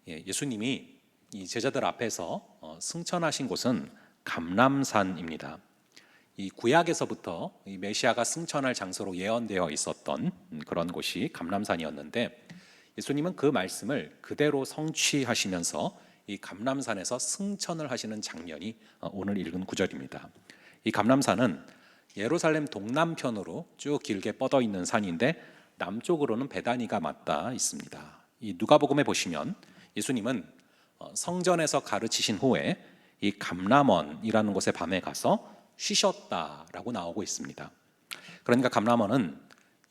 예수님이 이 제자들 앞에서 승천하신 곳은 감람산입니다. 이 구약에서부터 이 메시아가 승천할 장소로 예언되어 있었던 그런 곳이 감람산이었는데, 예수님은 그 말씀을 그대로 성취하시면서 이 감람산에서 승천을 하시는 장면이 오늘 읽은 구절입니다. 이 감람산은 예루살렘 동남편으로 쭉 길게 뻗어 있는 산인데, 남쪽으로는 베다니가 맞닿아 있습니다. 이 누가복음에 보시면 예수님은 성전에서 가르치신 후에 이 감람원이라는 곳에 밤에 가서 쉬셨다라고 나오고 있습니다. 그러니까 감람원은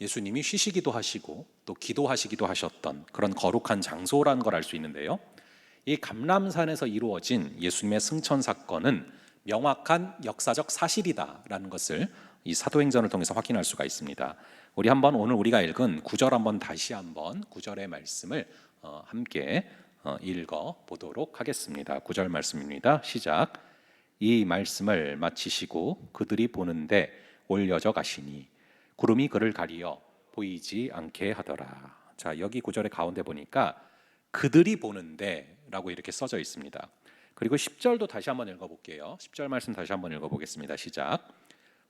예수님이 쉬시기도 하시고 또 기도하시기도 하셨던 그런 거룩한 장소라는 걸 알 수 있는데요, 이 감람산에서 이루어진 예수님의 승천 사건은 명확한 역사적 사실이다라는 것을 이 사도행전을 통해서 확인할 수가 있습니다. 우리 한번 오늘 우리가 읽은 9절 한번 다시 한번 9절의 말씀을 함께 읽어 보도록 하겠습니다. 9절 말씀입니다. 시작. 이 말씀을 마치시고 그들이 보는데 올려져 가시니 구름이 그를 가리어 보이지 않게 하더라. 자, 여기 9절의 가운데 보니까 그들이 보는데 라고 이렇게 써져 있습니다. 그리고 10절도 다시 한번 읽어볼게요. 10절 말씀 다시 한번 읽어보겠습니다. 시작.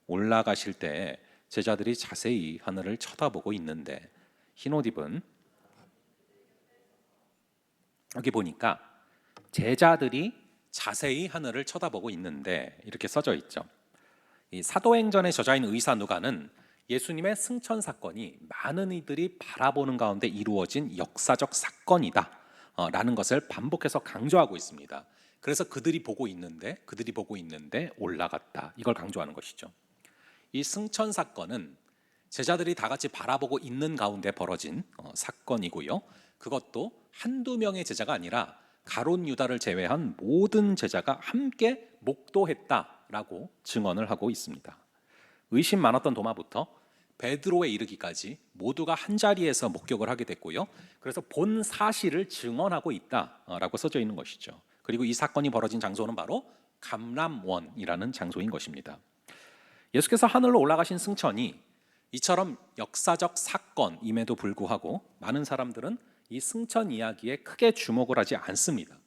올라가실 때 제자들이 자세히 하늘을 쳐다보고 있는데, 흰옷 입은, 여기 보니까 제자들이 자세히 하늘을 쳐다보고 있는데 이렇게 써져 있죠. 이 사도행전의 저자인 의사 누가는 예수님의 승천 사건이 많은 이들이 바라보는 가운데 이루어진 역사적 사건이다 라는 것을 반복해서 강조하고 있습니다. 그래서 그들이 보고 있는데 올라갔다, 이걸 강조하는 것이죠. 이 승천 사건은 제자들이 다 같이 바라보고 있는 가운데 벌어진 사건이고요, 그것도 한두 명의 제자가 아니라 가룟 유다를 제외한 모든 제자가 함께 목도했다라고 증언을 하고 있습니다. 의심 많았던 도마부터 베드로에 이르기까지 모두가 한자리에서 목격을 하게 됐고요, 그래서 본 사실을 증언하고 있다라고 써져 있는 것이죠. 그리고 이 사건이 벌어진 장소는 바로 감람원이라는 장소인 것입니다. 예수께서 하늘로 올라가신 승천이 이처럼 역사적 사건임에도 불구하고 많은 사람들은 이 승천 이야기에 크게 주목을 하지 않습니다.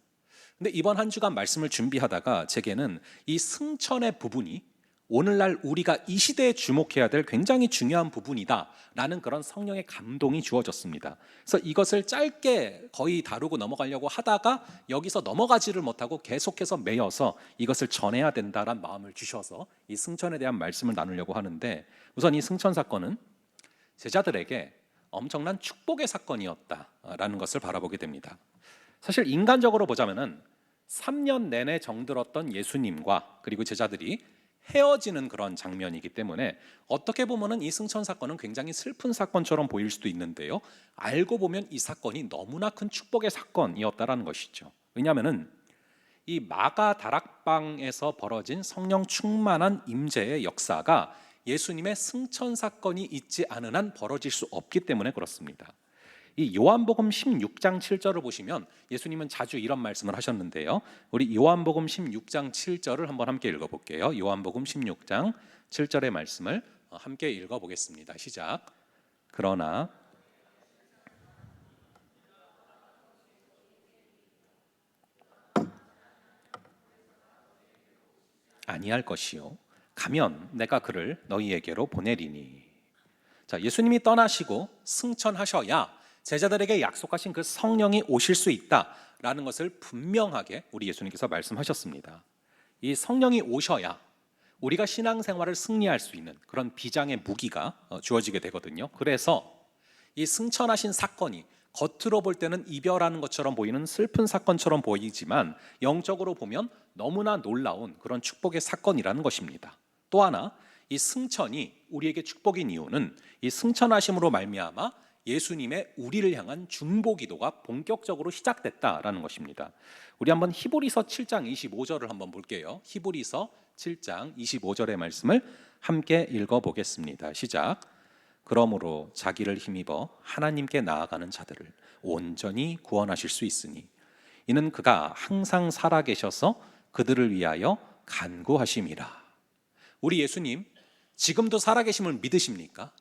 근데 이번 한 주간 말씀을 준비하다가 제게는 이 승천의 부분이 오늘날 우리가 이 시대에 주목해야 될 굉장히 중요한 부분이다 라는 그런 성령의 감동이 주어졌습니다. 그래서 이것을 짧게 거의 다루고 넘어가려고 하다가 여기서 넘어가지를 못하고 계속해서 매여서 이것을 전해야 된다라는 마음을 주셔서 이 승천에 대한 말씀을 나누려고 하는데, 우선 이 승천 사건은 제자들에게 엄청난 축복의 사건이었다라는 것을 바라보게 됩니다. 사실 인간적으로 보자면은 3년 내내 정들었던 예수님과 그리고 제자들이 헤어지는 그런 장면이기 때문에 어떻게 보면은 이 승천 사건은 굉장히 슬픈 사건처럼 보일 수도 있는데요, 알고 보면 이 사건이 너무나 큰 축복의 사건이었다라는 것이죠. 왜냐하면은 이 마가 다락방에서 벌어진 성령 충만한 임재의 역사가 예수님의 승천 사건이 있지 않은 한 벌어질 수 없기 때문에 그렇습니다. 이 요한복음 16장 7절을 보시면 예수님은 자주 이런 말씀을 하셨는데요, 우리 요한복음 16장 7절을 한번 함께 읽어볼게요. 요한복음 16장 7절의 말씀을 함께 읽어보겠습니다. 시작. 그러나 아니할 것이요 가면 내가 그를 너희에게로 보내리니. 자, 예수님이 떠나시고 승천하셔야 제자들에게 약속하신 그 성령이 오실 수 있다라는 것을 분명하게 우리 예수님께서 말씀하셨습니다. 이 성령이 오셔야 우리가 신앙생활을 승리할 수 있는 그런 비장의 무기가 주어지게 되거든요. 그래서 이 승천하신 사건이 겉으로 볼 때는 이별하는 것처럼 보이는 슬픈 사건처럼 보이지만 영적으로 보면 너무나 놀라운 그런 축복의 사건이라는 것입니다. 또 하나, 이 승천이 우리에게 축복인 이유는 이 승천하심으로 말미암아 예수님의 우리를 향한 중보 기도가 본격적으로 시작됐다라는 것입니다. 우리 한번 히브리서 7장 25절을 한번 볼게요. 히브리서 7장 25절의 말씀을 함께 읽어보겠습니다. 시작. 그러므로 자기를 힘입어 하나님께 나아가는 자들을 온전히 구원하실 수 있으니 이는 그가 항상 살아계셔서 그들을 위하여 간구하심이라. 우리 예수님 지금도 살아계심을 믿으십니까?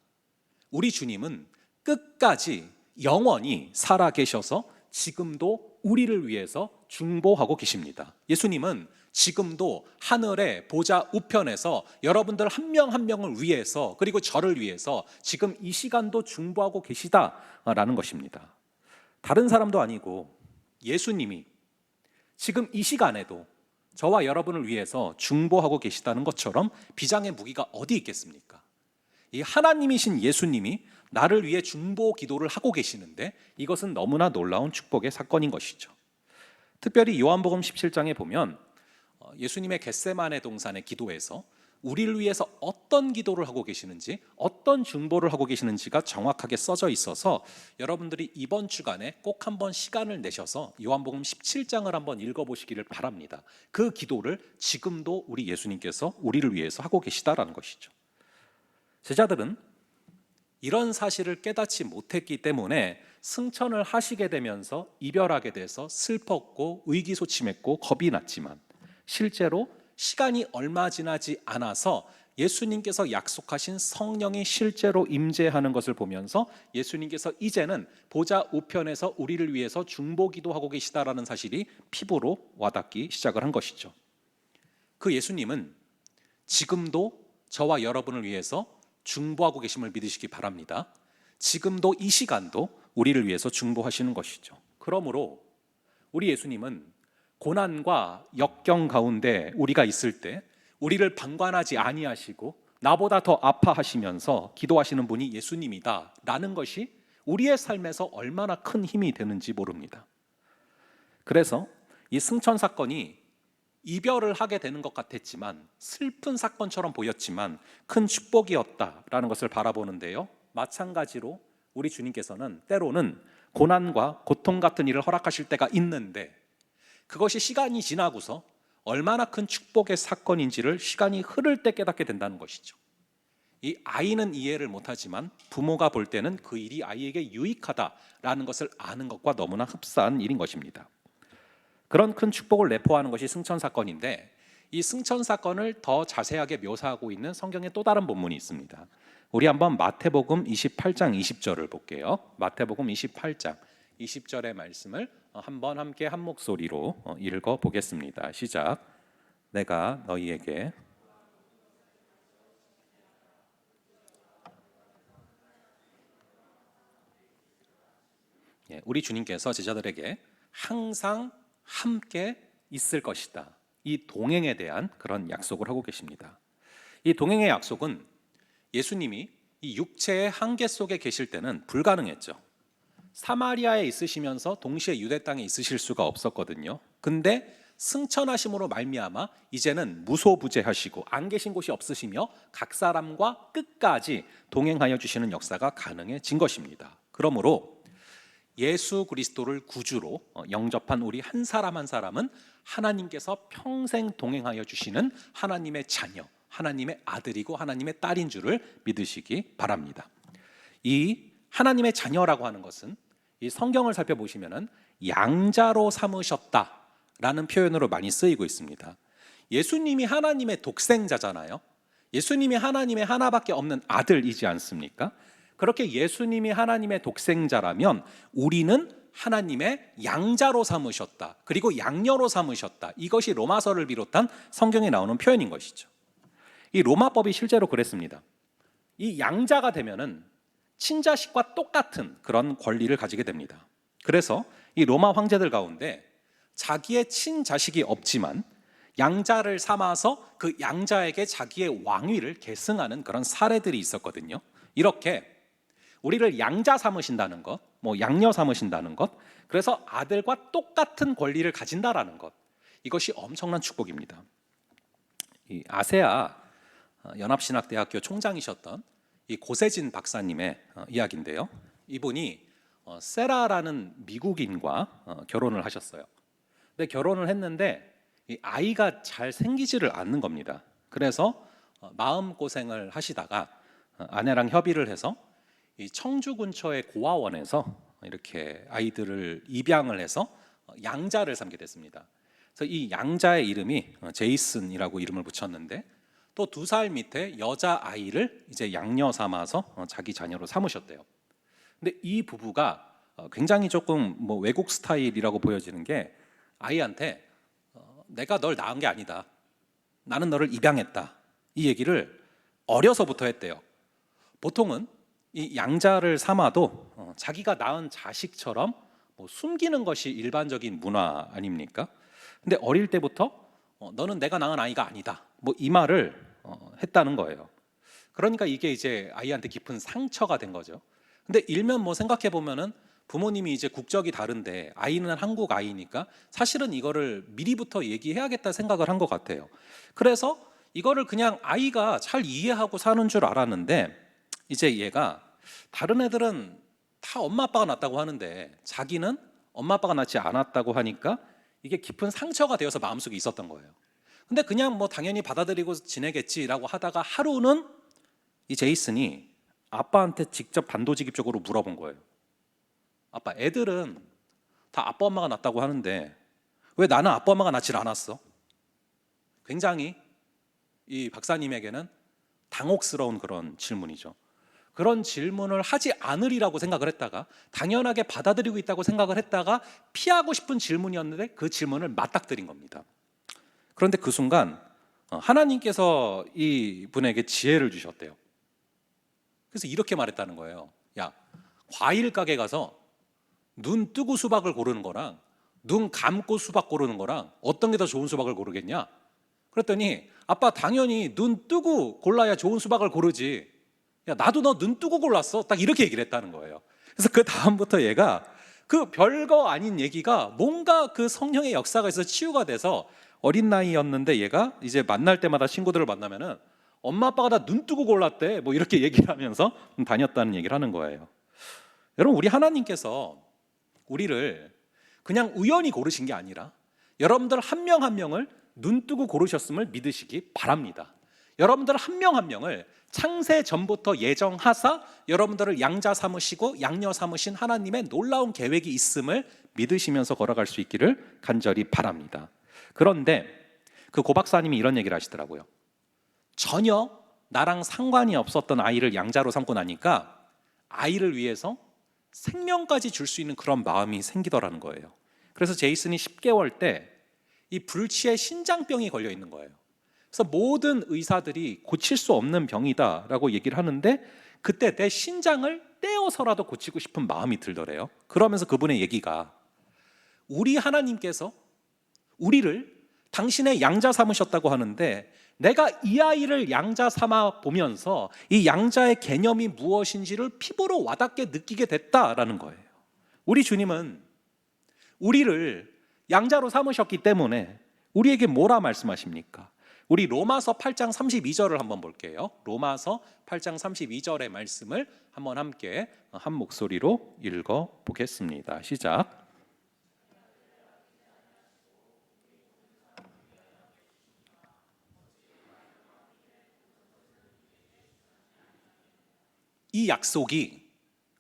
우리 주님은 끝까지 영원히 살아계셔서 지금도 우리를 위해서 중보하고 계십니다. 예수님은 지금도 하늘의 보좌 우편에서 여러분들 한 명 한 명을 위해서, 그리고 저를 위해서 지금 이 시간도 중보하고 계시다라는 것입니다. 다른 사람도 아니고 예수님이 지금 이 시간에도 저와 여러분을 위해서 중보하고 계시다는 것처럼 비장의 무기가 어디 있겠습니까? 이 하나님이신 예수님이 나를 위해 중보 기도를 하고 계시는데, 이것은 너무나 놀라운 축복의 사건인 것이죠. 특별히 요한복음 17장에 보면 예수님의 겟세마네 동산의 기도에서 우리를 위해서 어떤 기도를 하고 계시는지, 어떤 중보를 하고 계시는지가 정확하게 써져 있어서 여러분들이 이번 주간에 꼭 한번 시간을 내셔서 요한복음 17장을 한번 읽어보시기를 바랍니다. 그 기도를 지금도 우리 예수님께서 우리를 위해서 하고 계시다라는 것이죠. 제자들은 이런 사실을 깨닫지 못했기 때문에 승천을 하시게 되면서 이별하게 돼서 슬펐고 의기소침했고 겁이 났지만, 실제로 시간이 얼마 지나지 않아서 예수님께서 약속하신 성령이 실제로 임재하는 것을 보면서 예수님께서 이제는 보좌 우편에서 우리를 위해서 중보기도하고 계시다라는 사실이 피부로 와닿기 시작을 한 것이죠. 그 예수님은 지금도 저와 여러분을 위해서 중보하고 계심을 믿으시기 바랍니다. 지금도 이 시간도 우리를 위해서 중보하시는 것이죠. 그러므로 우리 예수님은 고난과 역경 가운데 우리가 있을 때 우리를 방관하지 아니하시고 나보다 더 아파하시면서 기도하시는 분이 예수님이다 라는 것이 우리의 삶에서 얼마나 큰 힘이 되는지 모릅니다. 그래서 이 승천 사건이 이별을 하게 되는 것 같았지만, 슬픈 사건처럼 보였지만 큰 축복이었다라는 것을 바라보는데요, 마찬가지로 우리 주님께서는 때로는 고난과 고통 같은 일을 허락하실 때가 있는데, 그것이 시간이 지나고서 얼마나 큰 축복의 사건인지를 시간이 흐를 때 깨닫게 된다는 것이죠. 이 아이는 이해를 못하지만 부모가 볼 때는 그 일이 아이에게 유익하다라는 것을 아는 것과 너무나 흡사한 일인 것입니다. 그런 큰 축복을 내포하는 것이 승천 사건인데, 이 승천 사건을 더 자세하게 묘사하고 있는 성경의 또 다른 본문이 있습니다. 우리 한번 마태복음 28장 20절을 볼게요. 마태복음 28장 20절의 말씀을 한번 함께 한 목소리로 읽어 보겠습니다. 시작. 내가 너희에게 우리 주님께서 제자들에게 항상 함께 있을 것이다, 이 동행에 대한 그런 약속을 하고 계십니다. 이 동행의 약속은 예수님이 이 육체의 한계 속에 계실 때는 불가능했죠. 사마리아에 있으시면서 동시에 유대 땅에 있으실 수가 없었거든요. 근데 승천하심으로 말미암아 이제는 무소부재하시고 안 계신 곳이 없으시며 각 사람과 끝까지 동행하여 주시는 역사가 가능해진 것입니다. 그러므로 예수 그리스도를 구주로 영접한 우리 한 사람 한 사람은 하나님께서 평생 동행하여 주시는 하나님의 자녀, 하나님의 아들이고 하나님의 딸인 줄을 믿으시기 바랍니다. 이 하나님의 자녀라고 하는 것은 이 성경을 살펴보시면은 양자로 삼으셨다라는 표현으로 많이 쓰이고 있습니다. 예수님이 하나님의 독생자잖아요. 예수님이 하나님의 하나밖에 없는 아들이지 않습니까? 그렇게 예수님이 하나님의 독생자라면 우리는 하나님의 양자로 삼으셨다, 그리고 양녀로 삼으셨다. 이것이 로마서를 비롯한 성경에 나오는 표현인 것이죠. 이 로마법이 실제로 그랬습니다. 이 양자가 되면은 친자식과 똑같은 그런 권리를 가지게 됩니다. 그래서 이 로마 황제들 가운데 자기의 친자식이 없지만 양자를 삼아서 그 양자에게 자기의 왕위를 계승하는 그런 사례들이 있었거든요. 이렇게 우리를 양자 삼으신다는 것, 양녀 삼으신다는 것, 그래서 아들과 똑같은 권리를 가진다라는 것, 이것이 엄청난 축복입니다. 이 아세아 연합신학대학교 총장이셨던 이 고세진 박사님의 이야기인데요. 이분이 세라라는 미국인과 결혼을 하셨어요. 근데 결혼을 했는데 이 아이가 잘 생기지를 않는 겁니다. 그래서 마음고생을 하시다가 아내랑 협의를 해서 이 청주 근처의 고아원에서 이렇게 아이들을 입양을 해서 양자를 삼게 됐습니다. 그래서 이 양자의 이름이 제이슨이라고 이름을 붙였는데, 또 2살 밑에 여자 아이를 이제 양녀 삼아서 자기 자녀로 삼으셨대요. 근데 이 부부가 굉장히 조금 뭐 외국 스타일이라고 보여지는 게 아이한테 내가 널 낳은 게 아니다. 나는 너를 입양했다. 이 얘기를 어려서부터 했대요. 보통은 이 양자를 삼아도 자기가 낳은 자식처럼 뭐 숨기는 것이 일반적인 문화 아닙니까? 근데 어릴 때부터 너는 내가 낳은 아이가 아니다. 뭐 이 말을 했다는 거예요. 그러니까 이게 이제 아이한테 깊은 상처가 된 거죠. 근데 일면 뭐 생각해 보면은 부모님이 이제 국적이 다른데 아이는 한국 아이니까 사실은 이거를 미리부터 얘기해야겠다 생각을 한 것 같아요. 그래서 이거를 그냥 아이가 잘 이해하고 사는 줄 알았는데 이제 얘가 다른 애들은 다 엄마 아빠가 낳았다고 하는데 자기는 엄마 아빠가 낳지 않았다고 하니까 이게 깊은 상처가 되어서 마음속에 있었던 거예요. 근데 그냥 뭐 당연히 받아들이고 지내겠지라고 하다가 하루는 이 제이슨이 아빠한테 직접 단도직입적으로 물어본 거예요. 아빠, 애들은 다 아빠 엄마가 낳았다고 하는데 왜 나는 아빠 엄마가 낳질 않았어? 굉장히 이 박사님에게는 당혹스러운 그런 질문이죠. 그런 질문을 하지 않으리라고 생각을 했다가 당연하게 받아들이고 있다고 생각을 했다가 피하고 싶은 질문이었는데 그 질문을 맞닥뜨린 겁니다. 그런데 그 순간 하나님께서 이 분에게 지혜를 주셨대요. 그래서 이렇게 말했다는 거예요. 야, 과일 가게 가서 눈 뜨고 수박을 고르는 거랑 눈 감고 수박 고르는 거랑 어떤 게 더 좋은 수박을 고르겠냐? 그랬더니 아빠 당연히 눈 뜨고 골라야 좋은 수박을 고르지. 야, 나도 너 눈 뜨고 골랐어. 딱 이렇게 얘기를 했다는 거예요. 그래서 그 다음부터 얘가 그 별거 아닌 얘기가 뭔가 그 성령의 역사가 있어서 치유가 돼서 어린 나이였는데 얘가 이제 만날 때마다 친구들을 만나면은 엄마 아빠가 다 눈 뜨고 골랐대. 뭐 이렇게 얘기를 하면서 다녔다는 얘기를 하는 거예요. 여러분, 우리 하나님께서 우리를 그냥 우연히 고르신 게 아니라 여러분들 한 명 한 명을 눈 뜨고 고르셨음을 믿으시기 바랍니다. 여러분들 한 명 한 명을 창세 전부터 예정하사 여러분들을 양자 삼으시고 양녀 삼으신 하나님의 놀라운 계획이 있음을 믿으시면서 걸어갈 수 있기를 간절히 바랍니다. 그런데 그 고박사님이 이런 얘기를 하시더라고요. 전혀 나랑 상관이 없었던 아이를 양자로 삼고 나니까 아이를 위해서 생명까지 줄 수 있는 그런 마음이 생기더라는 거예요. 그래서 제이슨이 10개월 때 이 불치의 신장병이 걸려 있는 거예요. 그래서 모든 의사들이 고칠 수 없는 병이다라고 얘기를 하는데 그때 내 신장을 떼어서라도 고치고 싶은 마음이 들더래요. 그러면서 그분의 얘기가 우리 하나님께서 우리를 당신의 양자 삼으셨다고 하는데 내가 이 아이를 양자 삼아 보면서 이 양자의 개념이 무엇인지를 피부로 와닿게 느끼게 됐다라는 거예요. 우리 주님은 우리를 양자로 삼으셨기 때문에 우리에게 뭐라 말씀하십니까? 우리 로마서 8장 32절을 한번 볼게요. 로마서 8장 32절의 말씀을 한번 함께 한 목소리로 읽어 보겠습니다. 시작. 이 약속이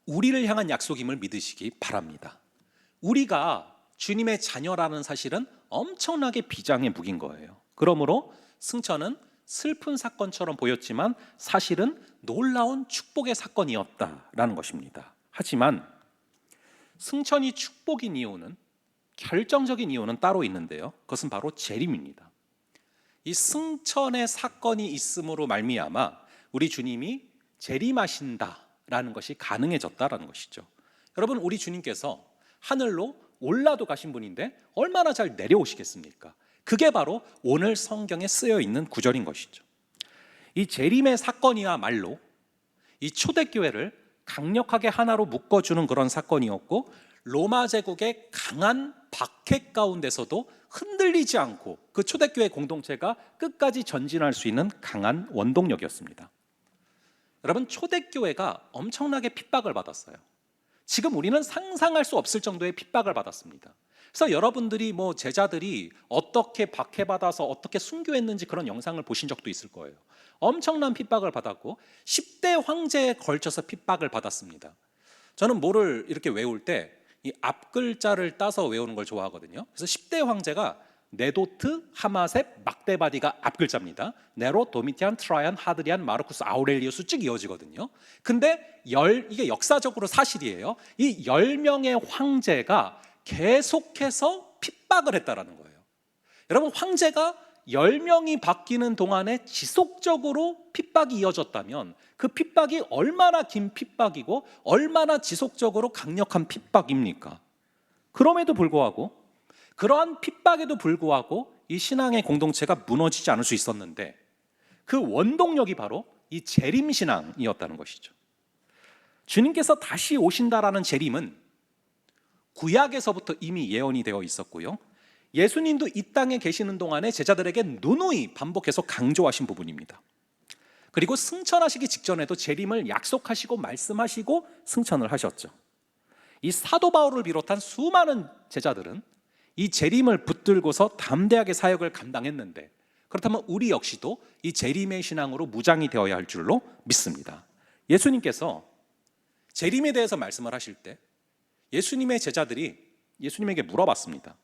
우리를 향한 약속임을 믿으시기 바랍니다. 우리가 주님의 자녀라는 사실은 엄청나게 비장의 무기인 거예요. 그러므로 승천은 슬픈 사건처럼 보였지만 사실은 놀라운 축복의 사건이었다라는 것입니다. 하지만 승천이 축복인 이유는, 결정적인 이유는 따로 있는데요. 그것은 바로 재림입니다. 이 승천의 사건이 있음으로 말미암아 우리 주님이 재림하신다라는 것이 가능해졌다라는 것이죠. 여러분, 우리 주님께서 하늘로 올라도 가신 분인데 얼마나 잘 내려오시겠습니까? 그게 바로 오늘 성경에 쓰여 있는 구절인 것이죠. 이 재림의 사건이야말로 이 초대교회를 강력하게 하나로 묶어주는 그런 사건이었고 로마 제국의 강한 박해 가운데서도 흔들리지 않고 그 초대교회 공동체가 끝까지 전진할 수 있는 강한 원동력이었습니다. 여러분, 초대교회가 엄청나게 핍박을 받았어요. 지금 우리는 상상할 수 없을 정도의 핍박을 받았습니다. 그래서 여러분들이 뭐 제자들이 어떻게 박해받아서 어떻게 순교했는지 그런 영상을 보신 적도 있을 거예요. 엄청난 핍박을 받았고 10대 황제에 걸쳐서 핍박을 받았습니다. 저는 뭐를 이렇게 외울 때 이 앞글자를 따서 외우는 걸 좋아하거든요. 그래서 10대 황제가 네도트, 하마셉, 막데바디가 앞글자입니다. 네로, 도미티안, 트라이안, 하드리안, 마르쿠스, 아우렐리우스 쭉 이어지거든요. 근데 이게 역사적으로 사실이에요. 이 10명의 황제가 계속해서 핍박을 했다라는 거예요. 여러분, 황제가 10명이 바뀌는 동안에 지속적으로 핍박이 이어졌다면 그 핍박이 얼마나 긴 핍박이고 얼마나 지속적으로 강력한 핍박입니까? 그럼에도 불구하고, 그러한 핍박에도 불구하고 이 신앙의 공동체가 무너지지 않을 수 있었는데, 그 원동력이 바로 이 재림신앙이었다는 것이죠. 주님께서 다시 오신다라는 재림은 구약에서부터 이미 예언이 되어 있었고요, 예수님도 이 땅에 계시는 동안에 제자들에게 누누이 반복해서 강조하신 부분입니다. 그리고 승천하시기 직전에도 재림을 약속하시고 말씀하시고 승천을 하셨죠. 이 사도 바울을 비롯한 수많은 제자들은 이 재림을 붙들고서 담대하게 사역을 감당했는데, 그렇다면 우리 역시도 이 재림의 신앙으로 무장이 되어야 할 줄로 믿습니다. 예수님께서 재림에 대해서 말씀을 하실 때 예수님의 제자들이 예수님에게 물어봤습니다.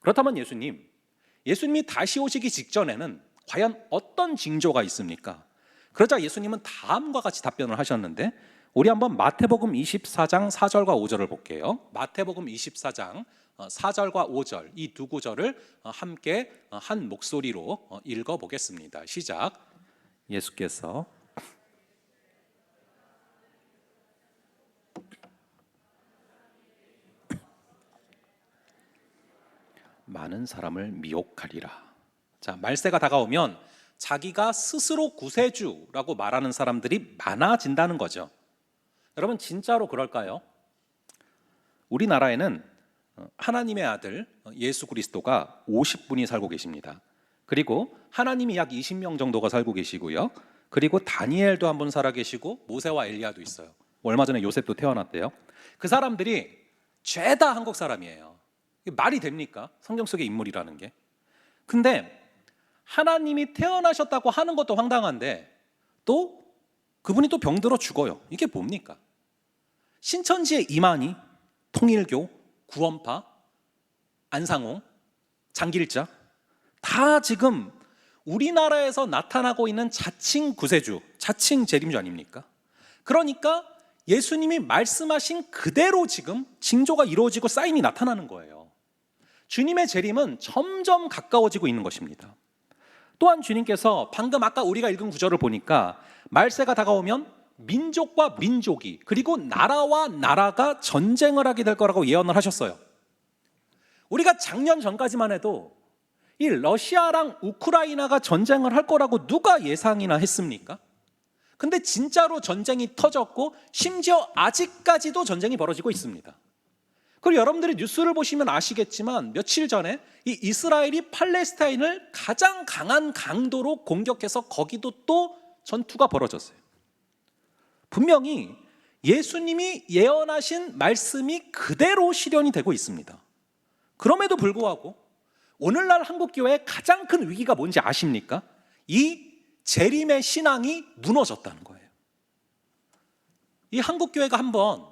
그렇다면 예수님이 다시 오시기 직전에는 과연 어떤 징조가 있습니까? 그러자 예수님은 다음과 같이 답변을 하셨는데, 우리 한번 마태복음 24장 4절과 5절을 볼게요. 마태복음 24장 4절과 5절, 이 두 구절을 함께 한 목소리로 읽어보겠습니다. 시작. 예수께서 많은 사람을 미혹하리라. 자, 말세가 다가오면 자기가 스스로 구세주라고 말하는 사람들이 많아진다는 거죠. 여러분, 진짜로 그럴까요? 우리나라에는 하나님의 아들 예수 그리스도가 50분이 살고 계십니다. 그리고 하나님이 약 20명 정도가 살고 계시고요, 그리고 다니엘도 한 분 살아 계시고 모세와 엘리야도 있어요. 얼마 전에 요셉도 태어났대요. 그 사람들이 죄다 한국 사람이에요. 이게 말이 됩니까? 성경 속의 인물이라는 게. 근데 하나님이 태어나셨다고 하는 것도 황당한데 또 그분이 또 병들어 죽어요. 이게 뭡니까? 신천지의 이만희, 통일교, 구원파, 안상홍, 장길자 다 지금 우리나라에서 나타나고 있는 자칭 구세주, 자칭 재림주 아닙니까? 그러니까 예수님이 말씀하신 그대로 지금 징조가 이루어지고 사인이 나타나는 거예요. 주님의 재림은 점점 가까워지고 있는 것입니다. 또한 주님께서 방금 아까 우리가 읽은 구절을 보니까 말세가 다가오면 민족과 민족이, 그리고 나라와 나라가 전쟁을 하게 될 거라고 예언을 하셨어요. 우리가 작년 전까지만 해도 이 러시아랑 우크라이나가 전쟁을 할 거라고 누가 예상이나 했습니까? 근데 진짜로 전쟁이 터졌고 심지어 아직까지도 전쟁이 벌어지고 있습니다. 그리고 여러분들이 뉴스를 보시면 아시겠지만 며칠 전에 이 이스라엘이 팔레스타인을 가장 강한 강도로 공격해서 거기도 또 전투가 벌어졌어요. 분명히 예수님이 예언하신 말씀이 그대로 실현이 되고 있습니다. 그럼에도 불구하고 오늘날 한국교회의 가장 큰 위기가 뭔지 아십니까? 이 재림의 신앙이 무너졌다는 거예요. 이 한국교회가 한번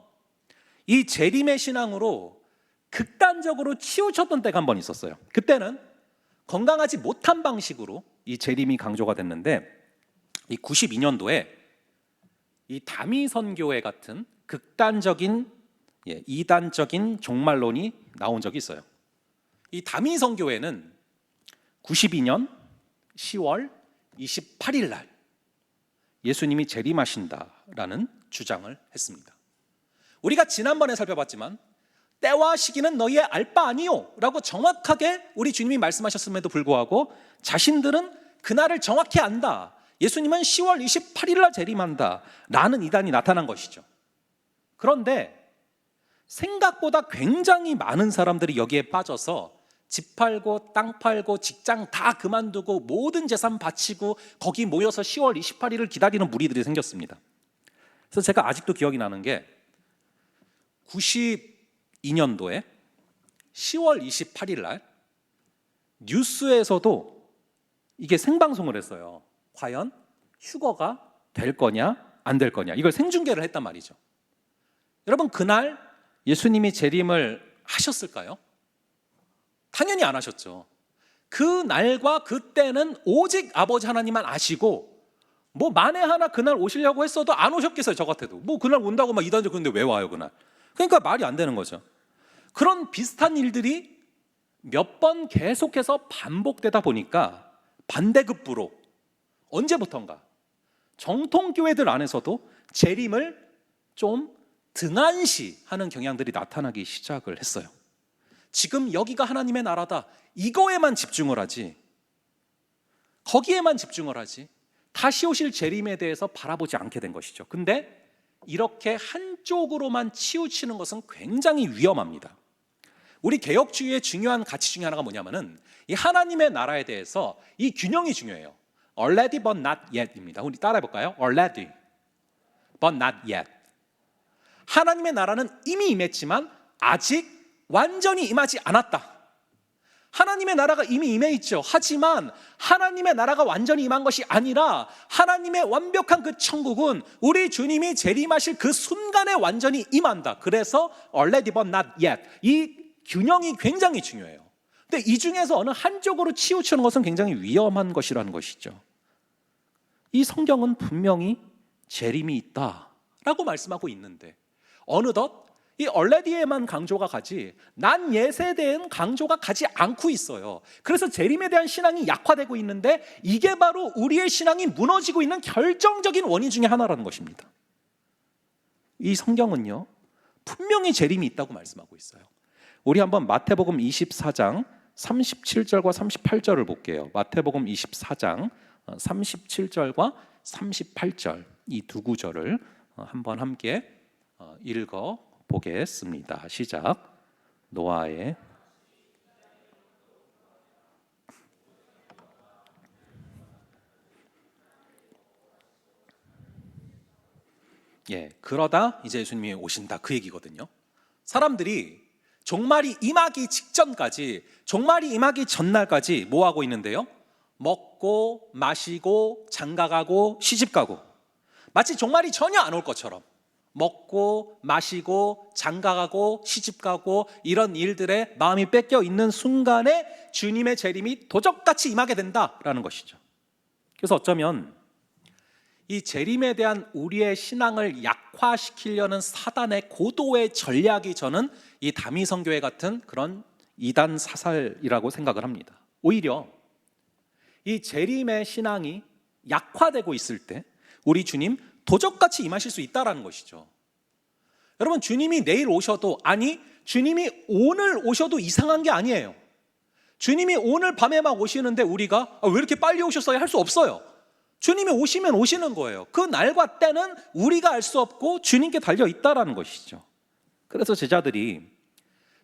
이 재림의 신앙으로 극단적으로 치우쳤던 때가 한 번 있었어요. 그때는 건강하지 못한 방식으로 이 재림이 강조가 됐는데, 이 92년도에 이 다미선교회 같은 극단적인 이단적인 종말론이 나온 적이 있어요. 이 다미선교회는 92년 10월 28일 날 예수님이 재림하신다라는 주장을 했습니다. 우리가 지난번에 살펴봤지만 때와 시기는 너희의 알 바 아니요 라고 정확하게 우리 주님이 말씀하셨음에도 불구하고 자신들은 그날을 정확히 안다, 예수님은 10월 28일 날 재림한다 라는 이단이 나타난 것이죠. 그런데 생각보다 굉장히 많은 사람들이 여기에 빠져서 집 팔고 땅 팔고 직장 다 그만두고 모든 재산 바치고 거기 모여서 10월 28일을 기다리는 무리들이 생겼습니다. 그래서 제가 아직도 기억이 나는 게 92년도에 10월 28일 날 뉴스에서도 이게 생방송을 했어요. 과연 휴거가 될 거냐 안 될 거냐, 이걸 생중계를 했단 말이죠. 여러분, 그날 예수님이 재림을 하셨을까요? 당연히 안 하셨죠. 그 날과 그때는 오직 아버지 하나님만 아시고, 뭐 만에 하나 그날 오시려고 했어도 안 오셨겠어요. 저 같아도 뭐 그날 온다고 막 이단적, 근데 왜 와요 그날? 그러니까 말이 안 되는 거죠. 그런 비슷한 일들이 몇 번 계속해서 반복되다 보니까 반대급부로 언제부턴가 정통교회들 안에서도 재림을 좀 등한시하는 경향들이 나타나기 시작을 했어요. 지금 여기가 하나님의 나라다, 이거에만 집중을 하지, 거기에만 집중을 하지 다시 오실 재림에 대해서 바라보지 않게 된 것이죠. 근데 이렇게 한쪽으로만 치우치는 것은 굉장히 위험합니다. 우리 개혁주의의 중요한 가치 중에 하나가 뭐냐면은 이 하나님의 나라에 대해서 이 균형이 중요해요. Already but not yet입니다. 우리 따라해 볼까요? Already but not yet. 하나님의 나라는 이미 임했지만 아직 완전히 임하지 않았다. 하나님의 나라가 이미 임해 있죠. 하지만 하나님의 나라가 완전히 임한 것이 아니라 하나님의 완벽한 그 천국은 우리 주님이 재림하실 그 순간에 완전히 임한다. 그래서 already but not yet, 이 균형이 굉장히 중요해요. 근데 이 중에서 어느 한쪽으로 치우치는 것은 굉장히 위험한 것이라는 것이죠. 이 성경은 분명히 재림이 있다라고 말씀하고 있는데 어느덧 이 already에만 강조가 가지 난 옛에 대한 강조가 가지 않고 있어요. 그래서 재림에 대한 신앙이 약화되고 있는데 이게 바로 우리의 신앙이 무너지고 있는 결정적인 원인 중에 하나라는 것입니다. 이 성경은요, 분명히 재림이 있다고 말씀하고 있어요. 우리 한번 마태복음 24장 37절과 38절을 볼게요. 마태복음 24장 37절과 38절, 이 두 구절을 한번 함께 읽어 보겠습니다. 시작. 노아의 그러다 이제 예수님이 오신다, 그 얘기거든요. 사람들이 종말이 임하기 직전까지, 종말이 임하기 전날까지 뭐 하고 있는데요? 먹고 마시고 장가가고 시집가고, 마치 종말이 전혀 안 올 것처럼 먹고 마시고 장가가고 시집가고 이런 일들에 마음이 뺏겨 있는 순간에 주님의 재림이 도적같이 임하게 된다라는 것이죠. 그래서 어쩌면 이 재림에 대한 우리의 신앙을 약화시키려는 사단의 고도의 전략이, 저는 이 다미성교회 같은 그런 이단 사살이라고 생각을 합니다. 오히려 이 재림의 신앙이 약화되고 있을 때 우리 주님 도적같이 임하실 수 있다는 것이죠. 여러분, 주님이 내일 오셔도, 아니 주님이 오늘 오셔도 이상한 게 아니에요. 주님이 오늘 밤에 막 오시는데 우리가 왜 이렇게 빨리 오셨어요? 할 수 없어요. 주님이 오시면 오시는 거예요. 그 날과 때는 우리가 알 수 없고 주님께 달려 있다라는 것이죠. 그래서 제자들이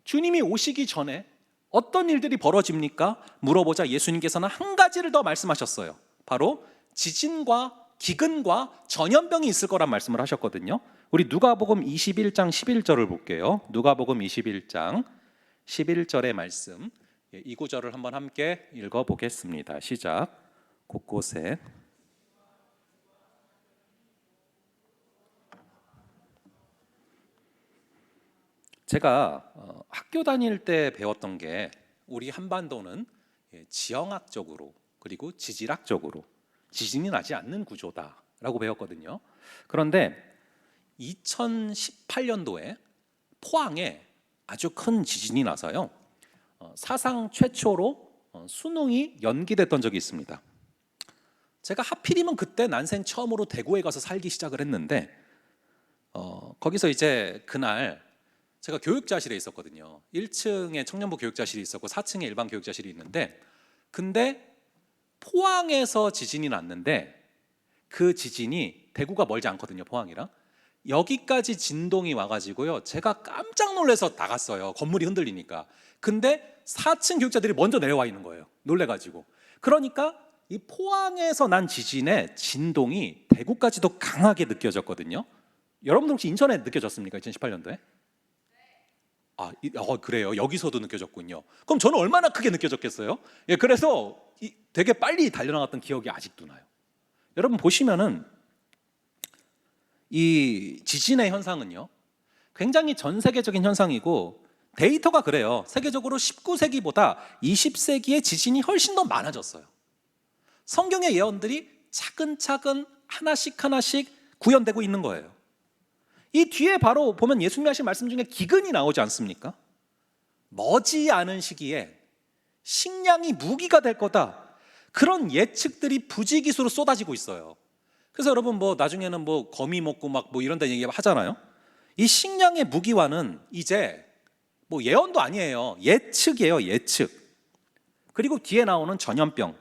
주님이 오시기 전에 어떤 일들이 벌어집니까? 물어보자 예수님께서는 한 가지를 더 말씀하셨어요. 바로 지진과 기근과 전염병이 있을 거란 말씀을 하셨거든요. 우리 누가복음 21장 11절을 볼게요. 누가복음 21장 11절의 말씀, 이 구절을 한번 함께 읽어보겠습니다. 시작. 곳곳에 제가 학교 다닐 때 배웠던 게, 우리 한반도는 지형학적으로 그리고 지질학적으로 지진이 나지 않는 구조다라고 배웠거든요. 그런데 2018년도에 포항에 아주 큰 지진이 나서요, 사상 최초로 수능이 연기됐던 적이 있습니다. 제가 하필이면 그때 난생 처음으로 대구에 가서 살기 시작을 했는데 거기서 이제 그날 제가 교육자실에 있었거든요. 1층에 청년부 교육자실이 있었고 4층에 일반 교육자실이 있는데, 근데 포항에서 지진이 났는데 그 지진이, 대구가 멀지 않거든요, 포항이랑. 여기까지 진동이 와가지고요, 제가 깜짝 놀라서 나갔어요. 건물이 흔들리니까. 근데 4층 교육자들이 먼저 내려와 있는 거예요, 놀래가지고. 그러니까 이 포항에서 난 지진의 진동이 대구까지도 강하게 느껴졌거든요. 여러분들 혹시 인천에 느껴졌습니까? 2018년도에? 그래요. 여기서도 느껴졌군요. 그럼 저는 얼마나 크게 느껴졌겠어요? 그래서 되게 빨리 달려나갔던 기억이 아직도 나요. 여러분 보시면은 이 지진의 현상은요, 굉장히 전 세계적인 현상이고 데이터가 그래요. 세계적으로 19세기보다 20세기의 지진이 훨씬 더 많아졌어요. 성경의 예언들이 차근차근 하나씩 구현되고 있는 거예요. 이 뒤에 바로 보면 예수님이 하신 말씀 중에 기근이 나오지 않습니까? 머지않은 시기에 식량이 무기가 될 거다, 그런 예측들이 부지기수로 쏟아지고 있어요. 그래서 여러분 나중에는 거미 먹고 이런 데 얘기 하잖아요. 이 식량의 무기화는 이제 예언도 아니에요. 예측이에요, 예측. 그리고 뒤에 나오는 전염병.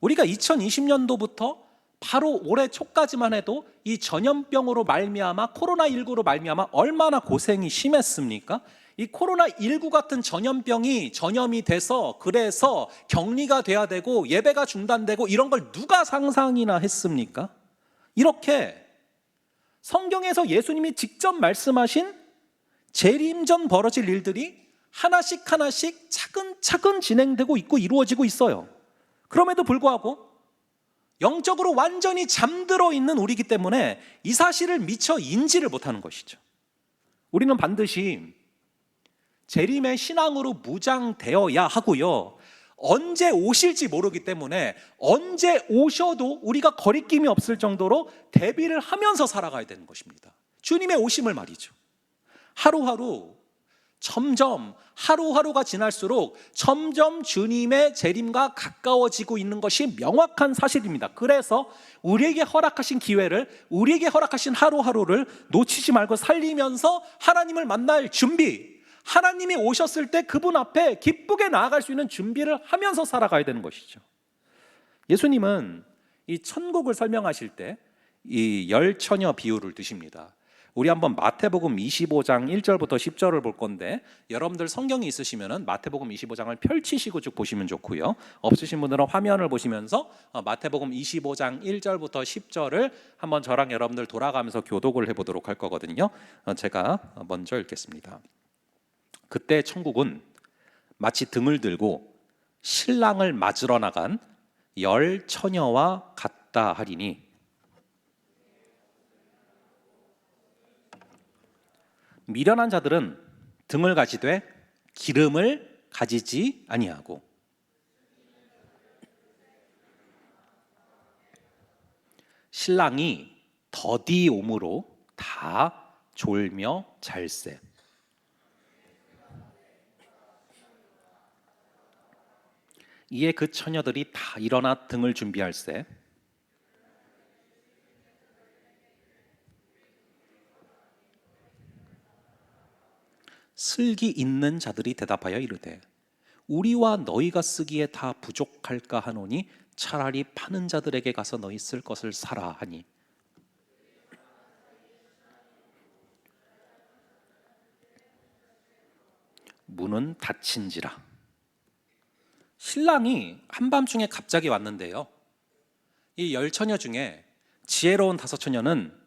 우리가 2020년도부터 바로 올해 초까지만 해도 이 전염병으로 말미암아, 코로나19로 말미암아 얼마나 고생이 심했습니까? 이 코로나19 같은 전염병이 전염이 돼서, 그래서 격리가 돼야 되고 예배가 중단되고 이런 걸 누가 상상이나 했습니까? 이렇게 성경에서 예수님이 직접 말씀하신 재림 전 벌어질 일들이 하나씩 차근차근 진행되고 있고 이루어지고 있어요. 그럼에도 불구하고 영적으로 완전히 잠들어 있는 우리이기 때문에 이 사실을 미처 인지를 못하는 것이죠. 우리는 반드시 재림의 신앙으로 무장되어야 하고요, 언제 오실지 모르기 때문에 언제 오셔도 우리가 거리낌이 없을 정도로 대비를 하면서 살아가야 되는 것입니다. 주님의 오심을 말이죠. 하루하루가 지날수록 점점 주님의 재림과 가까워지고 있는 것이 명확한 사실입니다. 그래서 우리에게 허락하신 기회를, 우리에게 허락하신 하루하루를 놓치지 말고 살리면서 하나님을 만날 준비, 하나님이 오셨을 때 그분 앞에 기쁘게 나아갈 수 있는 준비를 하면서 살아가야 되는 것이죠. 예수님은 이 천국을 설명하실 때 이 열처녀 비유를 드십니다. 우리 한번 마태복음 25장 1절부터 10절을 볼 건데, 여러분들 성경이 있으시면 마태복음 25장을 펼치시고 쭉 보시면 좋고요, 없으신 분들은 화면을 보시면서 마태복음 25장 1절부터 10절을 한번 저랑 여러분들 돌아가면서 교독을 해보도록 할 거거든요. 제가 먼저 읽겠습니다. 그때 천국은 마치 등을 들고 신랑을 맞으러 나간 열 처녀와 같다 하리니, 미련한 자들은 등을 가지되 기름을 가지지 아니하고, 신랑이 더디 오므로 다 졸며 잘세. 이에 그 처녀들이 다 일어나 등을 준비할세. 슬기 있는 자들이 대답하여 이르되 우리와 너희가 쓰기에 다 부족할까 하노니 차라리 파는 자들에게 가서 너희 쓸 것을 사라 하니, 문은 닫힌지라. 신랑이 한밤중에 갑자기 왔는데요, 이 열 처녀 중에 지혜로운 다섯 처녀는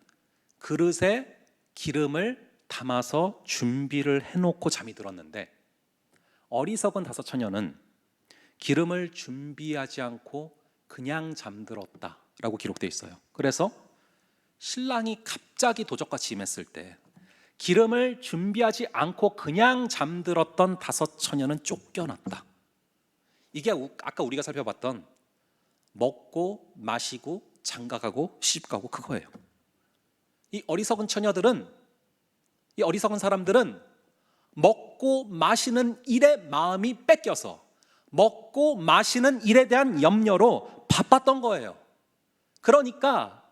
그릇에 기름을 담아서 준비를 해놓고 잠이 들었는데, 어리석은 다섯 처녀는 기름을 준비하지 않고 그냥 잠들었다라고 기록되어 있어요. 그래서 신랑이 갑자기 도적같이 임했을 때 기름을 준비하지 않고 그냥 잠들었던 다섯 처녀는 쫓겨났다. 이게 아까 우리가 살펴봤던 먹고 마시고 장가가고 시집가고 그거예요. 이 어리석은 사람들은 먹고 마시는 일에 마음이 뺏겨서 먹고 마시는 일에 대한 염려로 바빴던 거예요. 그러니까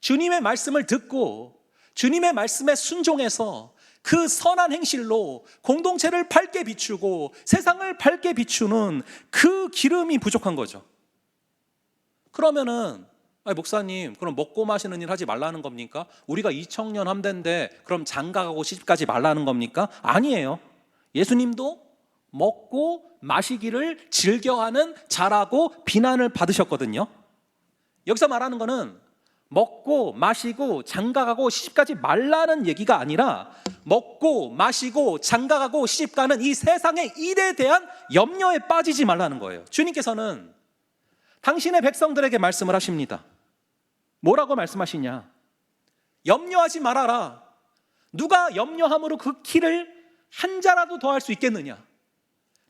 주님의 말씀을 듣고 주님의 말씀에 순종해서 그 선한 행실로 공동체를 밝게 비추고 세상을 밝게 비추는 그 기름이 부족한 거죠. 그러면은 목사님, 그럼 먹고 마시는 일 하지 말라는 겁니까? 우리가 이청년 함대인데 그럼 장가가고 시집가지 말라는 겁니까? 아니에요. 예수님도 먹고 마시기를 즐겨하는 자라고 비난을 받으셨거든요. 여기서 말하는 거는 먹고 마시고 장가가고 시집가지 말라는 얘기가 아니라 먹고 마시고 장가가고 시집가는 이 세상의 일에 대한 염려에 빠지지 말라는 거예요. 주님께서는 당신의 백성들에게 말씀을 하십니다. 뭐라고 말씀하시냐? 염려하지 말아라. 누가 염려함으로 그 키를 한 자라도 더할 수 있겠느냐?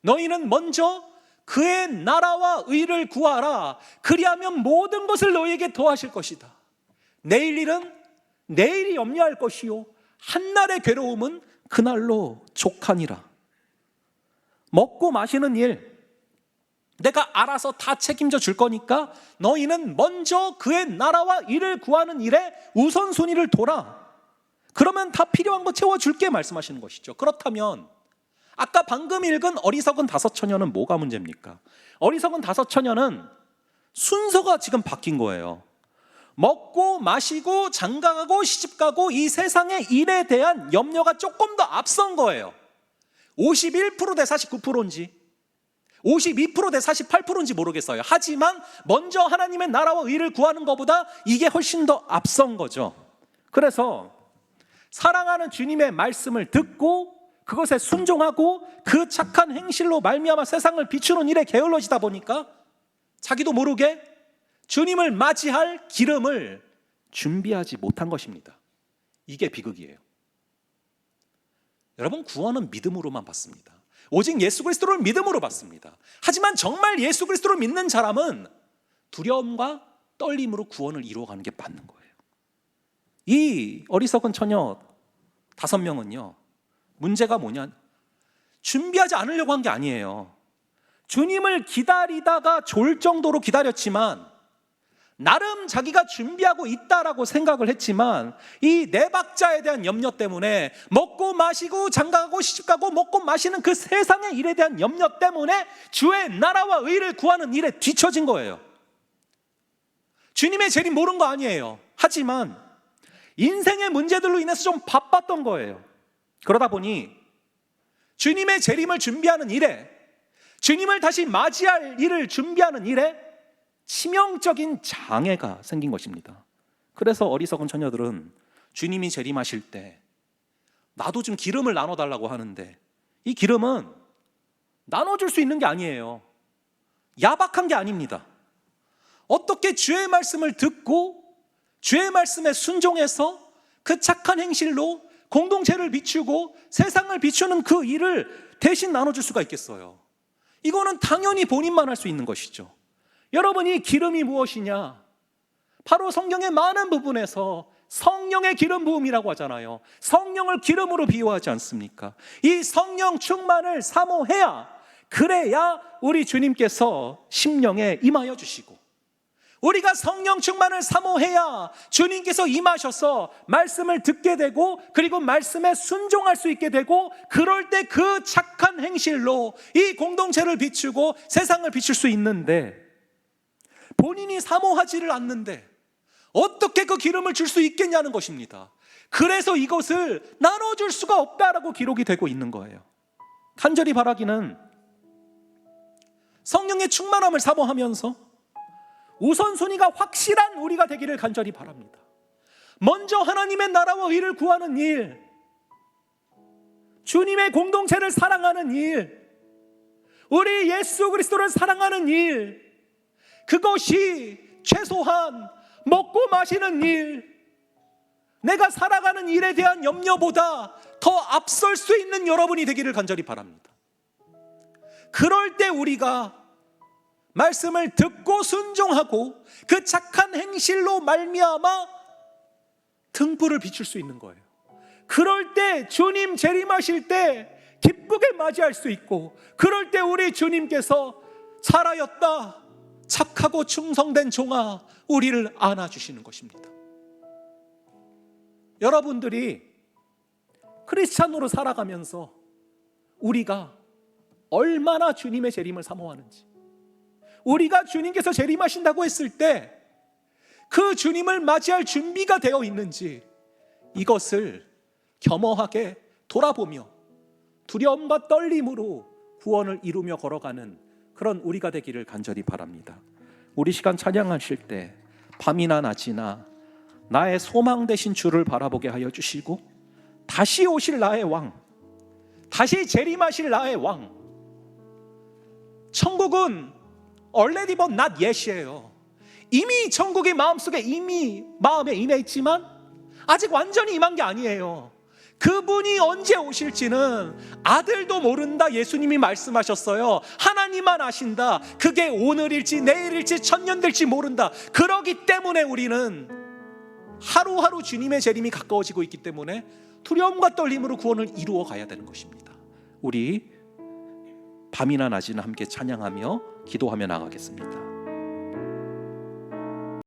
너희는 먼저 그의 나라와 의를 구하라. 그리하면 모든 것을 너희에게 더하실 것이다. 내일 일은 내일이 염려할 것이요 한날의 괴로움은 그날로 족하니라. 먹고 마시는 일 내가 알아서 다 책임져 줄 거니까 너희는 먼저 그의 나라와 의를 구하는 일에 우선순위를 둬라. 그러면 다 필요한 거 채워줄게 말씀하시는 것이죠. 그렇다면 아까 방금 읽은 어리석은 다섯 처녀는 뭐가 문제입니까? 어리석은 다섯 처녀는 순서가 지금 바뀐 거예요. 먹고 마시고 장가가고 시집가고 이 세상의 일에 대한 염려가 조금 더 앞선 거예요. 51% 대 49%인지 52% 대 48%인지 모르겠어요. 하지만 먼저 하나님의 나라와 의를 구하는 것보다 이게 훨씬 더 앞선 거죠. 그래서 사랑하는 주님의 말씀을 듣고 그것에 순종하고 그 착한 행실로 말미암아 세상을 비추는 일에 게을러지다 보니까 자기도 모르게 주님을 맞이할 기름을 준비하지 못한 것입니다. 이게 비극이에요. 여러분, 구원은 믿음으로만 받습니다. 오직 예수 그리스도를 믿음으로 받습니다. 하지만 정말 예수 그리스도를 믿는 사람은 두려움과 떨림으로 구원을 이루어가는 게 맞는 거예요. 이 어리석은 처녀 5명은요, 문제가 뭐냐? 준비하지 않으려고 한 게 아니에요. 주님을 기다리다가 졸 정도로 기다렸지만 나름 자기가 준비하고 있다라고 생각을 했지만 이 네 박자에 대한 염려 때문에 먹고 마시고 장가가고 시집가고 먹고 마시는 그 세상의 일에 대한 염려 때문에 주의 나라와 의를 구하는 일에 뒤처진 거예요. 주님의 재림 모른 거 아니에요. 하지만 인생의 문제들로 인해서 좀 바빴던 거예요. 그러다 보니 주님의 재림을 준비하는 일에, 주님을 다시 맞이할 일을 준비하는 일에 치명적인 장애가 생긴 것입니다. 그래서 어리석은 처녀들은 주님이 재림하실 때 나도 좀 기름을 나눠달라고 하는데 이 기름은 나눠줄 수 있는 게 아니에요. 야박한 게 아닙니다. 어떻게 주의 말씀을 듣고 주의 말씀에 순종해서 그 착한 행실로 공동체를 비추고 세상을 비추는 그 일을 대신 나눠줄 수가 있겠어요? 이거는 당연히 본인만 할 수 있는 것이죠. 여러분, 이 기름이 무엇이냐? 바로 성경의 많은 부분에서 성령의 기름 부음이라고 하잖아요. 성령을 기름으로 비유하지 않습니까? 이 성령 충만을 사모해야, 그래야 우리 주님께서 심령에 임하여 주시고, 우리가 성령 충만을 사모해야 주님께서 임하셔서 말씀을 듣게 되고 그리고 말씀에 순종할 수 있게 되고, 그럴 때 그 착한 행실로 이 공동체를 비추고 세상을 비출 수 있는데, 본인이 사모하지를 않는데 어떻게 그 기름을 줄 수 있겠냐는 것입니다. 그래서 이것을 나눠줄 수가 없다라고 기록이 되고 있는 거예요. 간절히 바라기는 성령의 충만함을 사모하면서 우선순위가 확실한 우리가 되기를 간절히 바랍니다. 먼저 하나님의 나라와 의를 구하는 일, 주님의 공동체를 사랑하는 일, 우리 예수 그리스도를 사랑하는 일, 그것이 최소한 먹고 마시는 일, 내가 살아가는 일에 대한 염려보다 더 앞설 수 있는 여러분이 되기를 간절히 바랍니다. 그럴 때 우리가 말씀을 듣고 순종하고 그 착한 행실로 말미암아 등불을 비출 수 있는 거예요. 그럴 때 주님 재림하실 때 기쁘게 맞이할 수 있고, 그럴 때 우리 주님께서 잘하였다, 착하고 충성된 종아, 우리를 안아주시는 것입니다. 여러분들이 크리스찬으로 살아가면서 우리가 얼마나 주님의 재림을 사모하는지, 우리가 주님께서 재림하신다고 했을 때 그 주님을 맞이할 준비가 되어 있는지, 이것을 겸허하게 돌아보며 두려움과 떨림으로 구원을 이루며 걸어가는 그런 우리가 되기를 간절히 바랍니다. 우리 시간 찬양하실 때 밤이나 낮이나 나의 소망 되신 주를 바라보게 하여 주시고, 다시 오실 나의 왕, 다시 재림하실 나의 왕, 천국은 already but not yet이에요. 이미 천국이 마음속에 이미 마음에 임해 있지만 아직 완전히 임한 게 아니에요. 그분이 언제 오실지는 아들도 모른다. 예수님이 말씀하셨어요. 하나님만 아신다. 그게 오늘일지 내일일지 천년 될지 모른다. 그러기 때문에 우리는 하루하루 주님의 재림이 가까워지고 있기 때문에 두려움과 떨림으로 구원을 이루어 가야 되는 것입니다. 우리 밤이나 낮이나 함께 찬양하며 기도하며 나가겠습니다.